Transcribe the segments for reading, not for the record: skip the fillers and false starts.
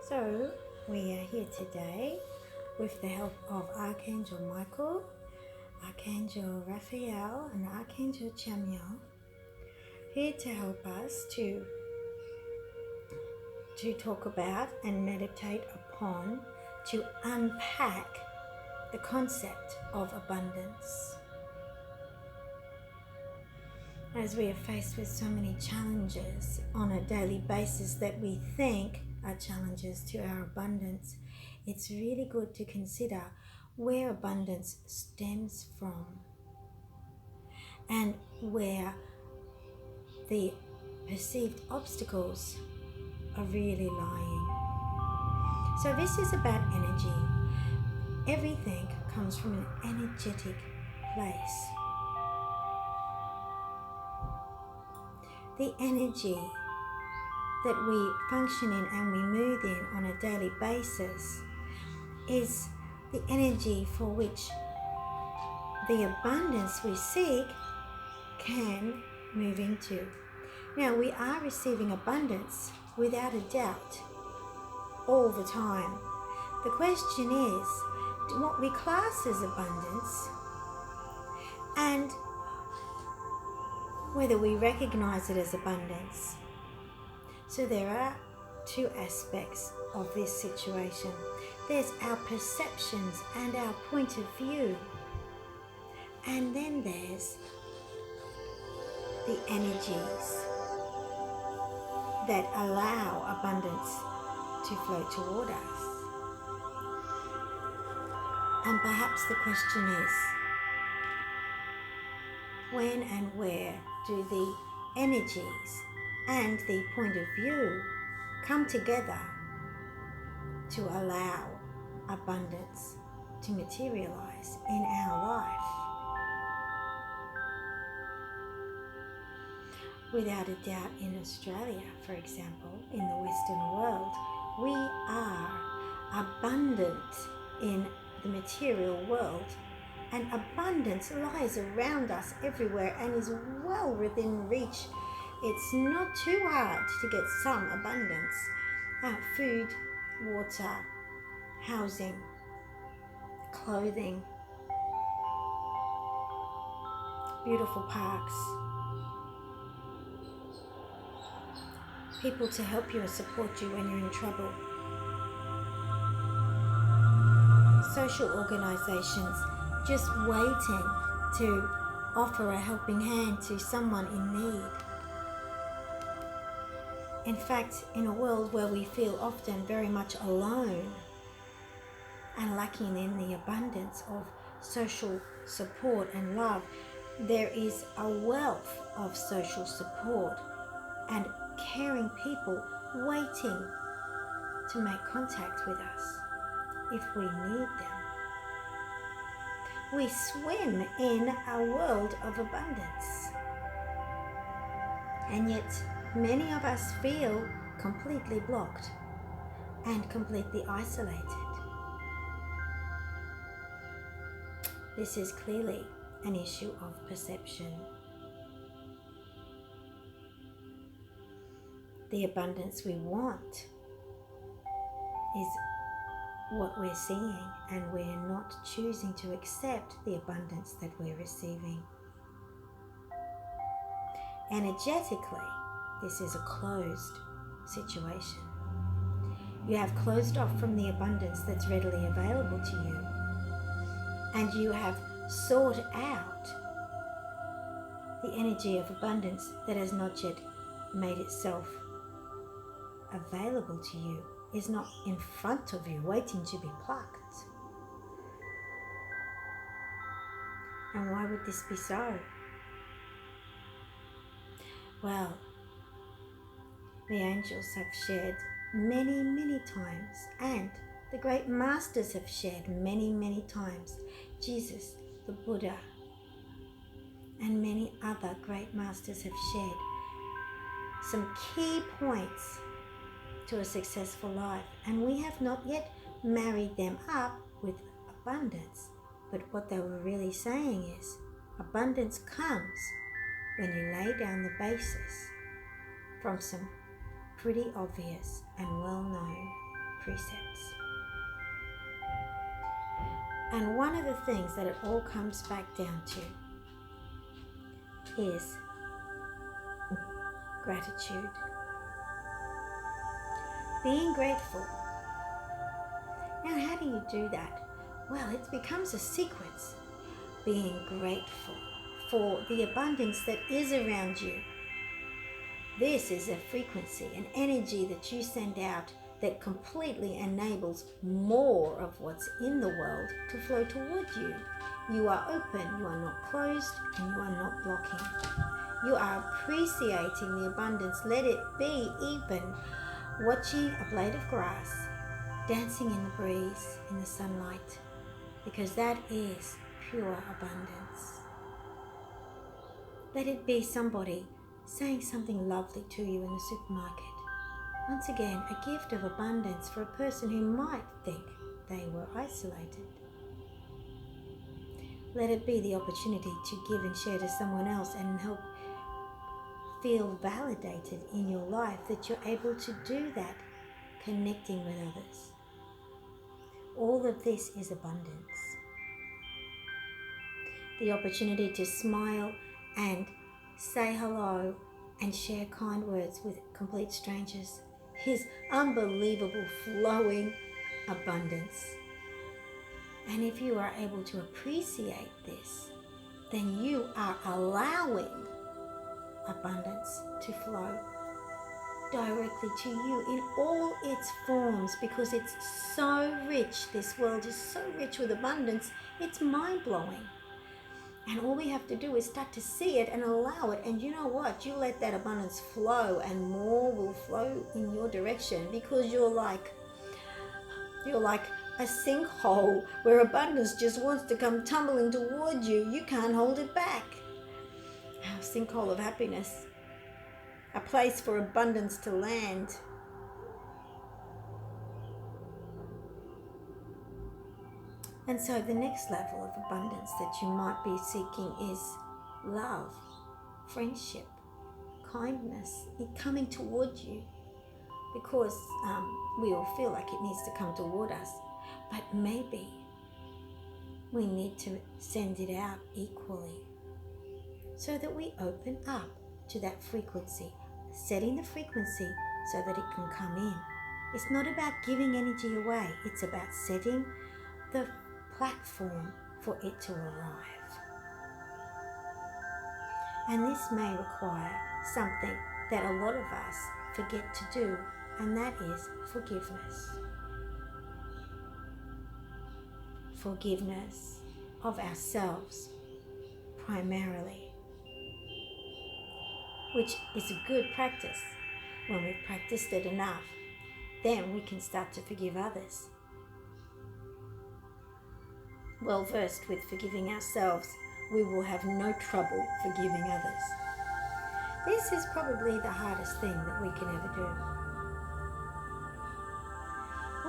So we are here today with the help of Archangel Michael, Archangel Raphael, and Archangel Chamuel, here to help us to talk about and meditate upon, to unpack the concept of abundance. As we are faced with so many challenges on a daily basis that we think are challenges to our abundance, it's really good to consider where abundance stems from and where the perceived obstacles are really lying. So this is about energy. Everything comes from an energetic place. The energy that we function in and we move in on a daily basis is the energy for which the abundance we seek can move into. Now, we are receiving abundance without a doubt all the time. The question is what we class as abundance and whether we recognize it as abundance. So there are two aspects of this situation. There's our perceptions and our point of view. And then there's the energies that allow abundance to flow toward us. And perhaps the question is, when and where do the energies and the point of view come together to allow abundance to materialize in our life? Without a doubt, in Australia, for example, in the Western world, we are abundant in the material world, and abundance lies around us everywhere and is well within reach. It's not too hard to get some abundance. Food, water, housing, clothing, beautiful parks, people to help you and support you when you're in trouble, social organizations just waiting to offer a helping hand to someone in need. In fact, in a world where we feel often very much alone and lacking in the abundance of social support and love, there is a wealth of social support and caring people waiting to make contact with us if we need them. We swim in a world of abundance, and yet many of us feel completely blocked and completely isolated. This is clearly an issue of perception. The abundance we want is what we're seeing, and we're not choosing to accept the abundance that we're receiving. Energetically, this is a closed situation. You have closed off from the abundance that's readily available to you, and you have sought out the energy of abundance that has not yet made itself available to you, is not in front of you waiting to be plucked. And why would this be so? Well, the angels have shared many, many times, and the great masters have shared many, many times. Jesus, the Buddha, and many other great masters have shared some key points to a successful life, and we have not yet married them up with abundance. But what they were really saying is, abundance comes when you lay down the basis from some pretty obvious and well-known precepts. And one of the things that it all comes back down to is gratitude. Being grateful. Now, how do you do that? Well, it becomes a sequence. Being grateful for the abundance that is around you. This is a frequency, an energy that you send out that completely enables more of what's in the world to flow toward you. You are open, you are not closed, and you are not blocking. You are appreciating the abundance. Let it be even watching a blade of grass dancing in the breeze, in the sunlight, because that is pure abundance. Let it be somebody saying something lovely to you in the supermarket. Once again, a gift of abundance for a person who might think they were isolated. Let it be the opportunity to give and share to someone else and help feel validated in your life that you're able to do that, connecting with others. All of this is abundance. The opportunity to smile and say hello and share kind words with complete strangers is unbelievable, flowing abundance. And if you are able to appreciate this, then you are allowing abundance to flow directly to you in all its forms, because it's so rich. This world is so rich with abundance, it's mind-blowing. And all we have to do is start to see it and allow it. And you know what? You let that abundance flow and more will flow in your direction, because you're like a sinkhole where abundance just wants to come tumbling toward you. You can't hold it back. Our sinkhole of happiness, a place for abundance to land. And so the next level of abundance that you might be seeking is love, friendship, kindness, it coming toward you, because we all feel like it needs to come toward us, but maybe we need to send it out equally so that we open up to that frequency, setting the frequency so that it can come in. It's not about giving energy away, it's about setting the platform for it to arrive. And this may require something that a lot of us forget to do, and that is forgiveness. Forgiveness of ourselves primarily, which is a good practice. When we've practiced it enough, then we can start to forgive others. Well versed with forgiving ourselves, we will have no trouble forgiving others. This is probably the hardest thing that we can ever do.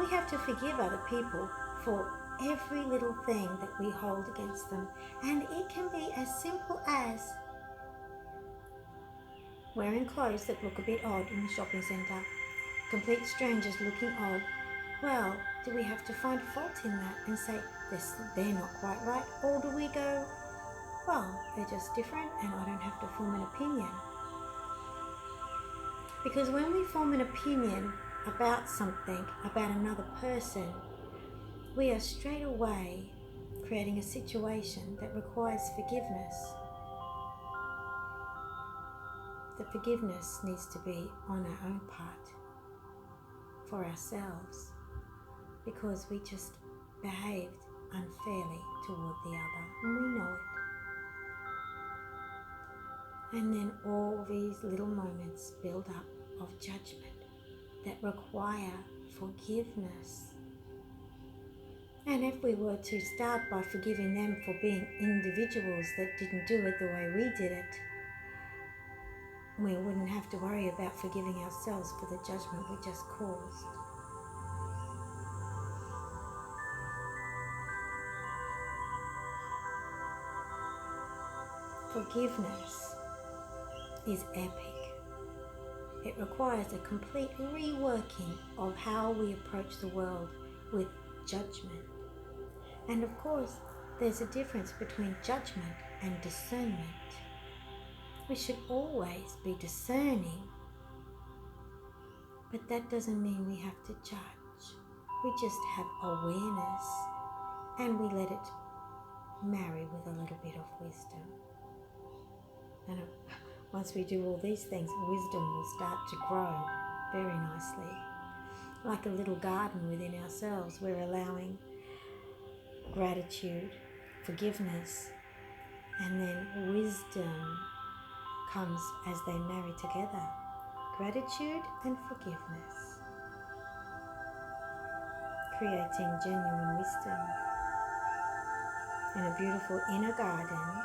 We have to forgive other people for every little thing that we hold against them. And it can be as simple as wearing clothes that look a bit odd in the shopping centre, complete strangers looking odd. Well, do we have to find fault in that and say, they're not quite right? Or do we go, well, they're just different and I don't have to form an opinion? Because when we form an opinion about something, about another person, we are straight away creating a situation that requires forgiveness. The forgiveness needs to be on our own part, for ourselves, because we just behaved unfairly toward the other, and we know it. And then all these little moments build up of judgment that require forgiveness. And if we were to start by forgiving them for being individuals that didn't do it the way we did it, we wouldn't have to worry about forgiving ourselves for the judgment we just caused. Forgiveness is epic. It requires a complete reworking of how we approach the world with judgment. And of course, there's a difference between judgment and discernment. We should always be discerning, but that doesn't mean we have to judge. We just have awareness and we let it marry with a little bit of wisdom. And once we do all these things, wisdom will start to grow very nicely. Like a little garden within ourselves, we're allowing gratitude, forgiveness, and then wisdom comes as they marry together. Gratitude and forgiveness, creating genuine wisdom in a beautiful inner garden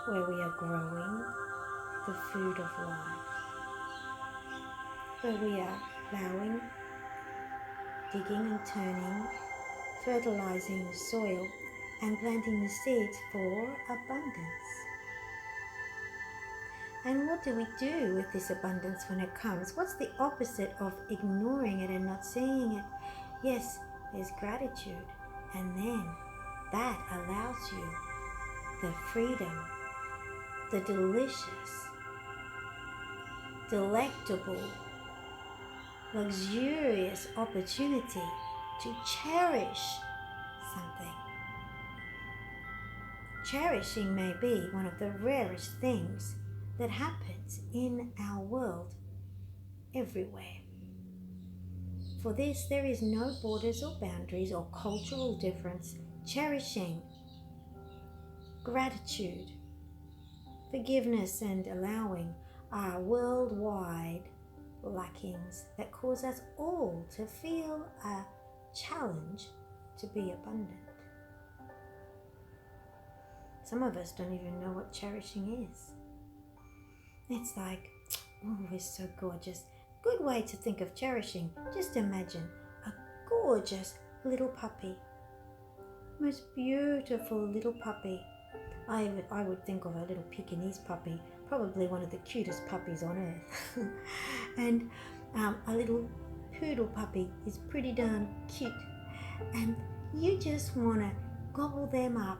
where we are growing the food of life, where we are plowing, digging and turning, fertilizing the soil and planting the seeds for abundance. And what do we do with this abundance when it comes? What's the opposite of ignoring it and not seeing it? Yes, there's gratitude, and then that allows you the freedom, the delicious, delectable, luxurious opportunity to cherish something. Cherishing may be one of the rarest things that happens in our world everywhere. For this, there is no borders or boundaries or cultural difference. Cherishing, gratitude, forgiveness, and allowing are worldwide lackings that cause us all to feel a challenge to be abundant. Some of us don't even know what cherishing is. It's like, oh, it's so gorgeous. Good way to think of cherishing. Just imagine a gorgeous little puppy. Most beautiful little puppy. I would think of a little Pekingese puppy, probably one of the cutest puppies on earth. And a little poodle puppy is pretty darn cute. And you just want to gobble them up.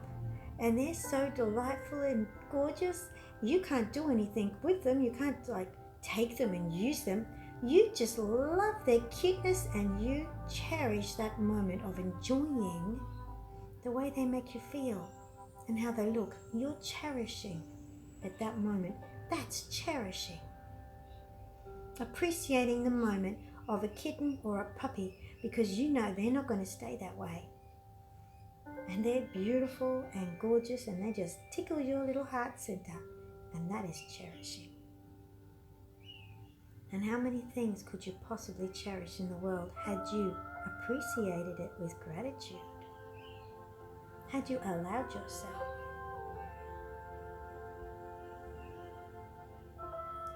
And they're so delightful and gorgeous. You can't do anything with them. You can't take them and use them. You just love their cuteness and you cherish that moment of enjoying the way they make you feel and how they look. You're cherishing at that moment. That's cherishing. Appreciating the moment of a kitten or a puppy because you know they're not going to stay that way. And they're beautiful and gorgeous and they just tickle your little heart center. And that is cherishing. And how many things could you possibly cherish in the world had you appreciated it with gratitude? Had you allowed yourself?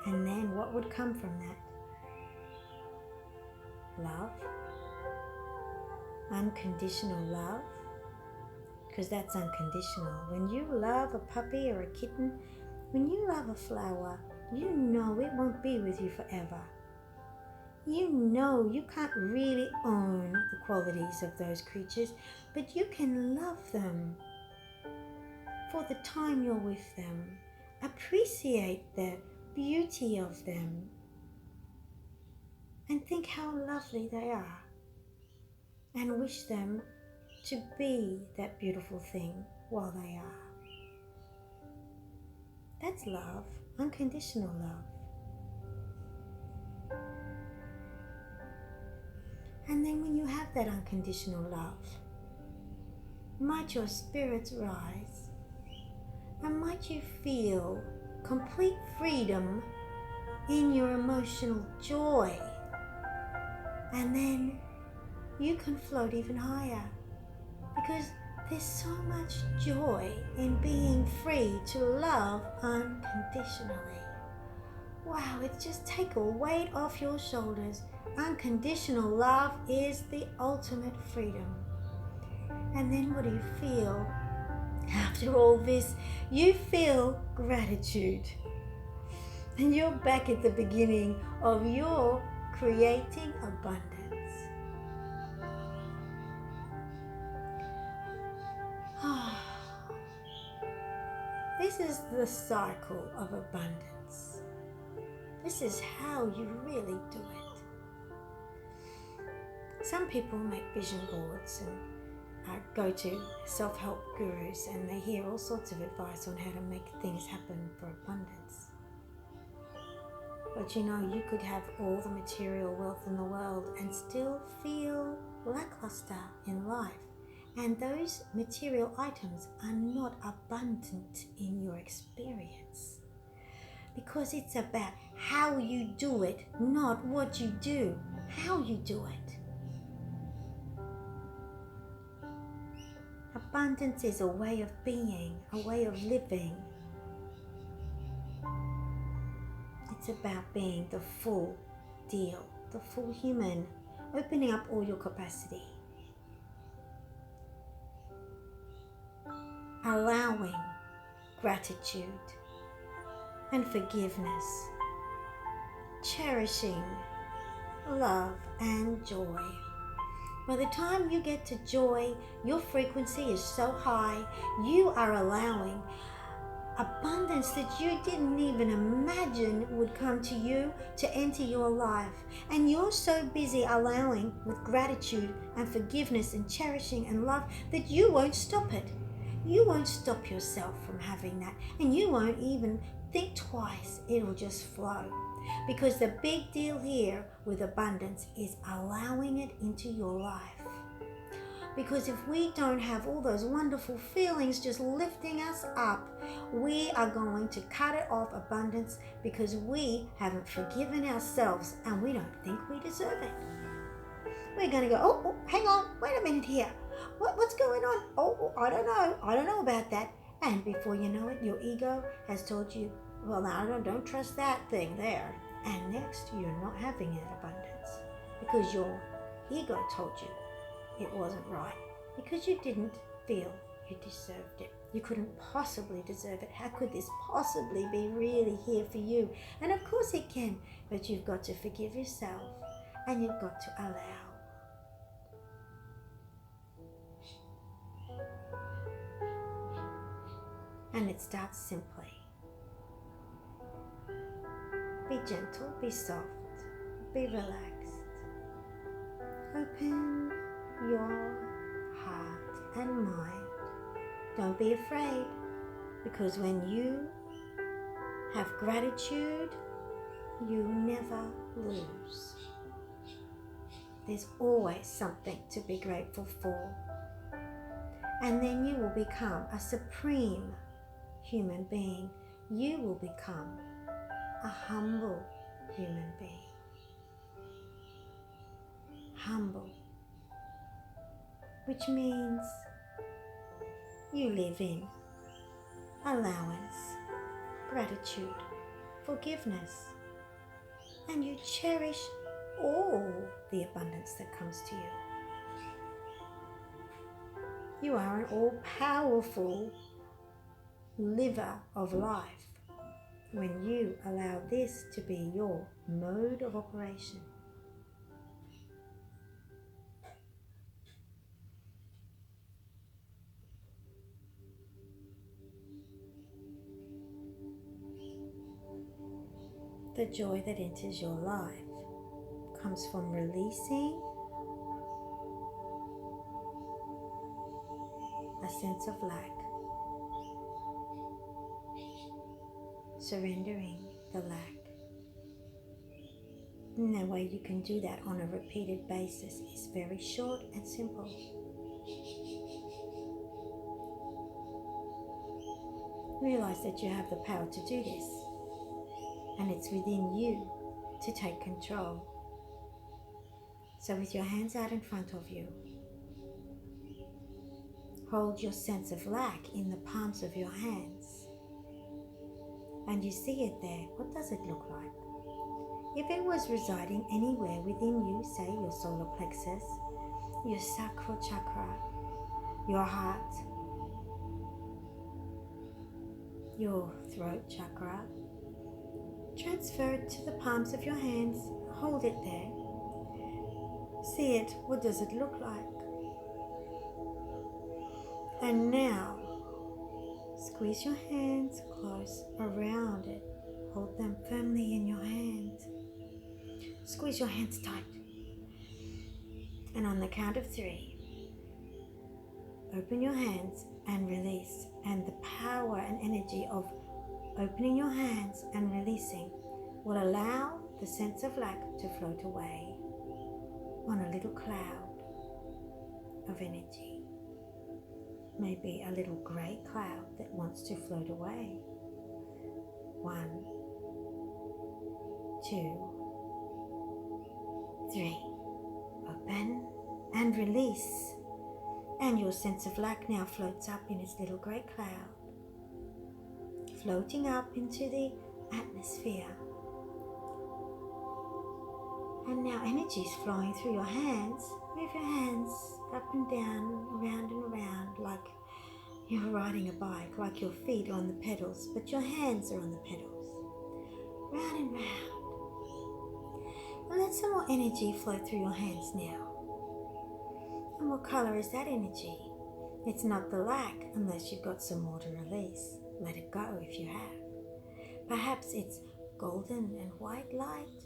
And then what would come from that? Love. Unconditional love. Because that's unconditional. When you love a puppy or a kitten, when you love a flower, you know it won't be with you forever. You know you can't really own the qualities of those creatures, but you can love them for the time you're with them. Appreciate the beauty of them and think how lovely they are and wish them to be that beautiful thing while they are. That's love, unconditional love. And then when you have that unconditional love, might your spirits rise and might you feel complete freedom in your emotional joy. And then you can float even higher because there's so much joy in being free to love unconditionally. Wow, it's just take a weight off your shoulders. Unconditional love is the ultimate freedom. And then what do you feel? After all this, you feel gratitude. And you're back at the beginning of your creating abundance. This is the cycle of abundance. This is how you really do it. Some people make vision boards and go to self-help gurus, and they hear all sorts of advice on how to make things happen for abundance. But you could have all the material wealth in the world and still feel lackluster in life. And those material items are not abundant in your experience. Because it's about how you do it, not what you do, how you do it. Abundance is a way of being, a way of living. It's about being the full deal, the full human, opening up all your capacity, allowing gratitude and forgiveness, cherishing love and joy. By the time you get to joy, your frequency is so high, you are allowing abundance that you didn't even imagine would come to you to enter your life. And you're so busy allowing with gratitude and forgiveness and cherishing and love that you won't stop it. You won't stop yourself from having that, and you won't even think twice. It'll just flow. Because the big deal here with abundance is allowing it into your life. Because if we don't have all those wonderful feelings just lifting us up, we are going to cut it off abundance because we haven't forgiven ourselves and we don't think we deserve it. We're going to go, oh, hang on, wait a minute here. What's going on? Oh, I don't know about that. And before you know it, your ego has told you, well, now don't trust that thing there. And next, you're not having that abundance because your ego told you it wasn't right, because you didn't feel you deserved it. You couldn't possibly deserve it. How could this possibly be really here for you? And of course it can, but you've got to forgive yourself and you've got to allow. And it starts simply. Be gentle, be soft, be relaxed. Open your heart and mind. Don't be afraid, because when you have gratitude, you never lose. There's always something to be grateful for. And then you will become a supreme human being. You will become a humble human being. Humble, which means you live in allowance, gratitude, forgiveness, and you cherish all the abundance that comes to you. You are an all-powerful liver of life when you allow this to be your mode of operation. The joy that enters your life comes from releasing a sense of lack, surrendering the lack. And the way you can do that on a repeated basis is very short and simple. Realize that you have the power to do this, and it's within you to take control. So with your hands out in front of you, hold your sense of lack in the palms of your hands. And you see it there. What does it look like? If it was residing anywhere within you, say your solar plexus, your sacral chakra, your heart, your throat chakra, Transfer it to the palms of your hands. Hold it there. See it. What does it look like? And now, squeeze your hands close around it. Hold them firmly in your hands. Squeeze your hands tight. And on the count of 3, open your hands and release. And the power and energy of opening your hands and releasing will allow the sense of lack to float away on a little cloud of energy. Maybe a little grey cloud that wants to float away. 1, 2, 3. Open and release. And your sense of lack now floats up in its little grey cloud, floating up into the atmosphere. And now energy is flowing through your hands. Move your hands up and down, around and around, like you're riding a bike, like your feet are on the pedals, but your hands are on the pedals. Round and round. And let some more energy flow through your hands now. And what colour is that energy? It's not the lack unless you've got some more to release. Let it go if you have. Perhaps it's golden and white light.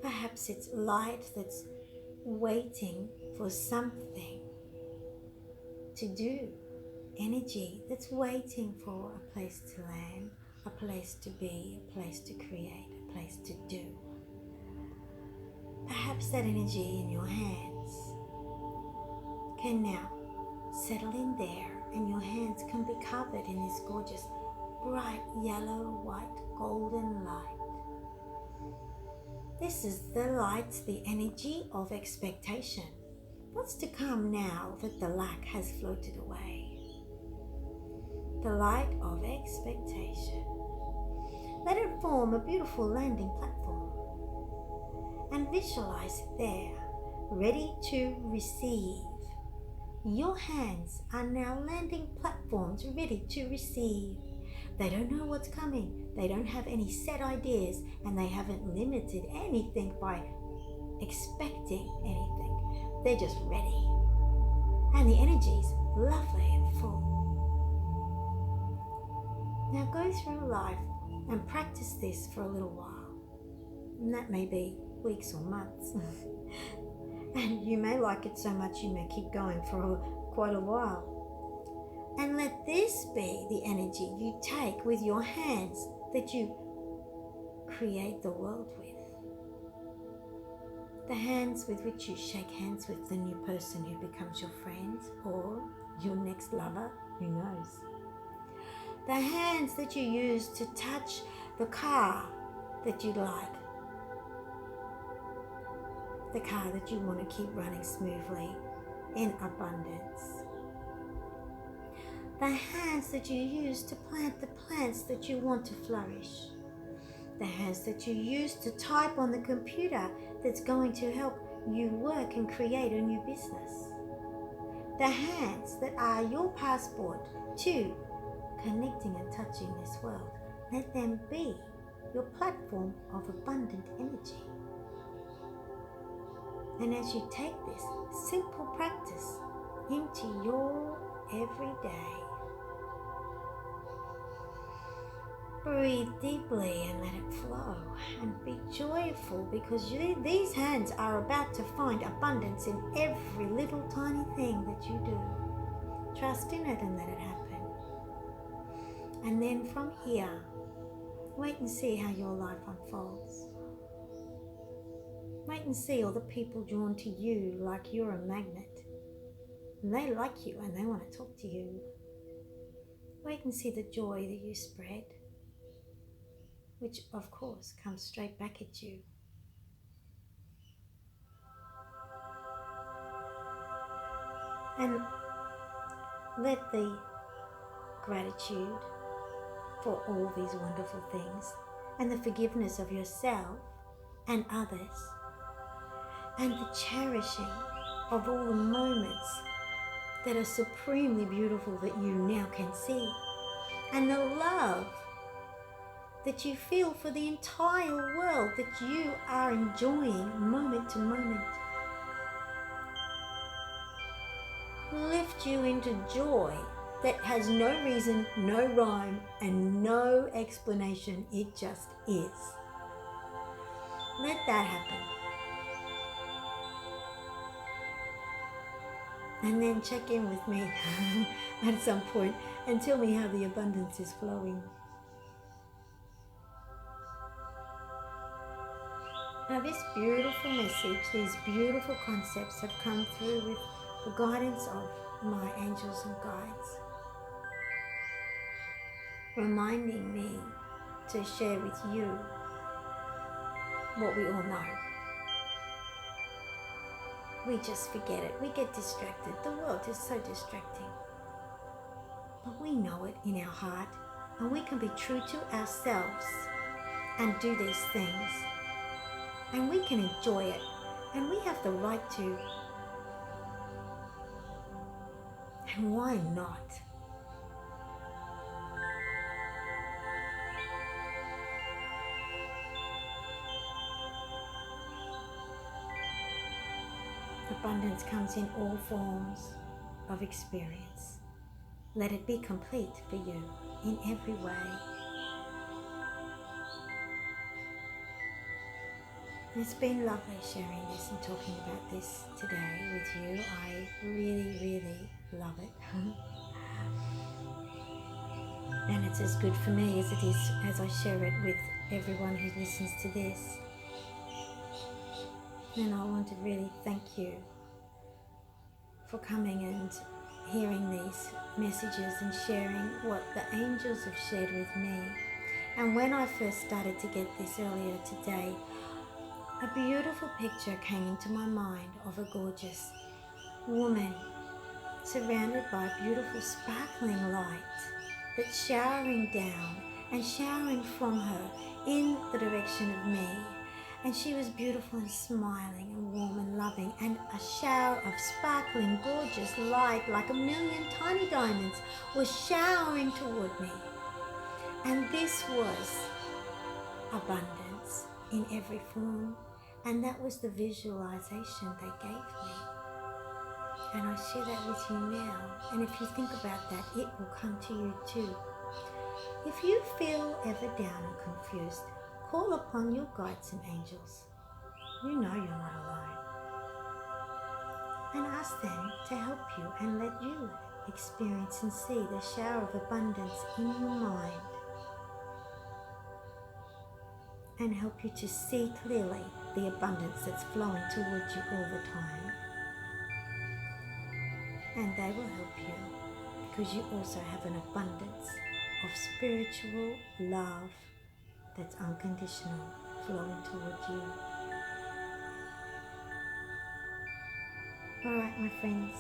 Perhaps it's light that's waiting for something to do. Energy that's waiting for a place to land, a place to be, a place to create, a place to do. Perhaps that energy in your hands can now settle in there, and your hands can be covered in this gorgeous bright yellow, white, golden light. This is the light, the energy of expectation. What's to come now that the lack has floated away? The light of expectation. Let it form a beautiful landing platform and visualize it there, ready to receive. Your hands are now landing platforms ready to receive. They don't know what's coming. They don't have any set ideas, and they haven't limited anything by expecting anything. They're just ready. And the energy's lovely and full. Now go through life and practice this for a little while. And that may be weeks or months. And you may like it so much you may keep going for quite a while. And let this be the energy you take with your hands that you create the world with. The hands with which you shake hands with the new person who becomes your friend or your next lover, who knows. The hands that you use to touch the car that you like. The car that you want to keep running smoothly in abundance. The hands that you use to plant the plants that you want to flourish. The hands that you use to type on the computer that's going to help you work and create a new business. The hands that are your passport to connecting and touching this world. Let them be your platform of abundant energy. And as you take this simple practice into your everyday, breathe deeply and let it flow, and be joyful, because these hands are about to find abundance in every little tiny thing that you do. Trust in it and let it happen. And then from here, wait and see how your life unfolds. Wait and see all the people drawn to you like you're a magnet. And they like you and they want to talk to you. Wait and see the joy that you spread, which of course comes straight back at you. And let the gratitude for all these wonderful things and the forgiveness of yourself and others and the cherishing of all the moments that are supremely beautiful that you now can see, and the love that you feel for the entire world that you are enjoying moment to moment. Lift you into joy that has no reason, no rhyme, and no explanation. It just is. Let that happen. And then check in with me at some point and tell me how the abundance is flowing. Now this beautiful message, these beautiful concepts have come through with the guidance of my angels and guides, reminding me to share with you what we all know. We just forget it. We get distracted. The world is so distracting. But we know it in our heart, and we can be true to ourselves and do these things. And we can enjoy it, and we have the right to. And why not? Abundance comes in all forms of experience. Let it be complete for you in every way. It's been lovely sharing this and talking about this today with you. I really, really love it. And it's as good for me as it is as I share it with everyone who listens to this. And I want to really thank you for coming and hearing these messages and sharing what the angels have shared with me. And when I first started to get this earlier today, a beautiful picture came into my mind of a gorgeous woman surrounded by beautiful sparkling light that's showering down and showering from her in the direction of me. And she was beautiful and smiling and warm and loving, and a shower of sparkling, gorgeous light like a million tiny diamonds was showering toward me. And this was abundance in every form, and that was the visualization they gave me. And I share that with you now. And if you think about that, it will come to you too. If you feel ever down and confused, call upon your guides and angels. You know you're not alone. And ask them to help you and let you experience and see the shower of abundance in your mind, and help you to see clearly the abundance that's flowing towards you all the time. And they will help you because you also have an abundance of spiritual love that's unconditional flowing towards you. Alright, my friends,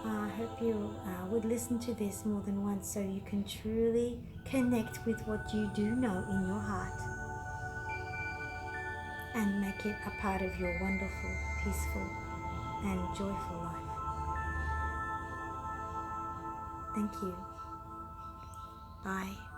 I hope you would listen to this more than once so you can truly connect with what you do know in your heart and make it a part of your wonderful, peaceful and joyful life. Thank you. Bye.